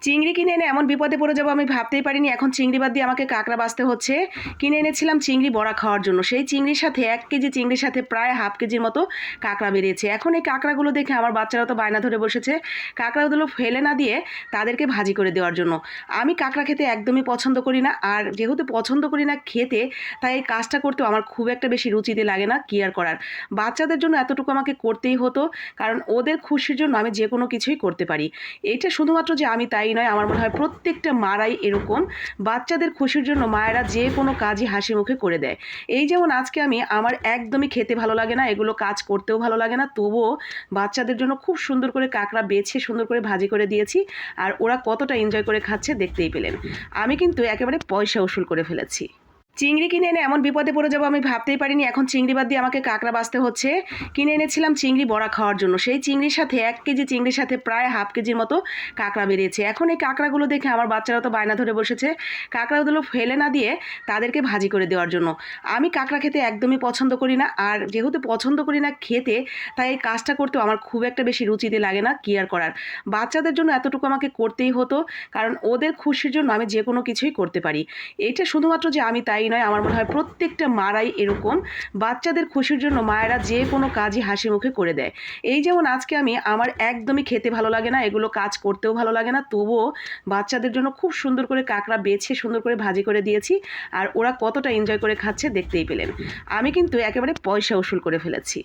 চিংড়ি কিনে এনে এমন বিপদে পড়ে যাবো আমি ভাবতেই পারিনি। এখন চিংড়ি বাদ দিয়ে আমাকে কাঁকড়া বাছতে হচ্ছে। কিনে এনেছিলাম চিংড়ি বড়া খাওয়ার জন্য। সেই চিংড়ির সাথে 1 কেজি চিংড়ির সাথে প্রায় হাফ কেজির মতো কাঁকড়া বেরিয়েছে। এখন এই কাঁকড়াগুলো দেখে আমার বাচ্চারা তো বায়না ধরে বসেছে কাঁকড়াগুলো ফেলে না দিয়ে তাদেরকে ভাজি করে দেওয়ার জন্য। আমি কাঁকড়া খেতে একদমই পছন্দ করি না, আর যেহেতু পছন্দ করি না খেতে, তাই এই কাজটা করতেও আমার খুব একটা বেশি রুচিতে লাগে না। কি আর করার, বাচ্চাদের জন্য এতটুকু আমাকে করতেই হতো, কারণ ওদের খুশির জন্য আমি যে কোনো কিছুই করতে পারি। এটা শুধুমাত্র যে আমি তাই নয়, আমার মনে হয় প্রত্যেকটা মারাই এরকম। বাচ্চাদের খুশির জন্য মায়েরা যে কোনো কাজই হাসি মুখে করে দেয়। এই যেমন আজকে আমার একদমই খেতে ভালো লাগে না, এগুলো কাজ করতেও ভালো লাগে না, তবুও বাচ্চাদের জন্য খুব সুন্দর করে কাঁকড়া বেছে সুন্দর করে ভাজি করে দিয়েছি। আর ওরা কতটা এনজয় করে খাচ্ছে দেখতেই পেলেন। আমি কিন্তু একেবারে পয়সা উসুল করে ফেলেছি। চিংড়ি কিনে এনে এমন বিপদে পড়ে যাবো আমি ভাবতেই পারিনি। এখন চিংড়ি বাদ দিয়ে আমাকে কাঁকড়া বাছতে হচ্ছে। কিনে এনেছিলাম চিংড়ি বড়া খাওয়ার জন্য। সেই চিংড়ির সাথে 1 কেজি চিংড়ির সাথে প্রায় হাফ কেজির মতো কাঁকড়া বেরিয়েছে। এখন এই কাঁকড়াগুলো দেখে আমার বাচ্চারা তো বায়না ধরে বসেছে কাঁকড়াগুলো ফেলে না দিয়ে তাদেরকে ভাজি করে দেওয়ার জন্য। আমি কাঁকড়া খেতে একদমই পছন্দ করি না, আর যেহেতু পছন্দ করি না খেতে, তাই এই কাজটা করতেও আমার খুব একটা বেশি রুচিতে লাগে না। কি আর করার, বাচ্চাদের জন্য এতটুকু আমাকে করতেই হতো, কারণ ওদের খুশির জন্য আমি যে কোনো কিছুই করতে পারি। এটা শুধুমাত্র যে আমি তাই নয়, আমার মনে হয় প্রত্যেকটা মারাই এরকম। বাচ্চাদের খুশির জন্য মায়েরা যে কোনো কাজই হাসি মুখে করে দেয়। এই যেমন আজকে আমার একদমই খেতে ভালো লাগে না, এগুলো কাজ করতেও ভালো লাগে না, তবুও বাচ্চাদের জন্য খুব সুন্দর করে কাঁকড়া বেছে সুন্দর করে ভাজি করে দিয়েছি। আর ওরা কতটা এনজয় করে খাচ্ছে দেখতেই পেলেন। আমি কিন্তু একেবারে পয়সা উসুল করে ফেলেছি।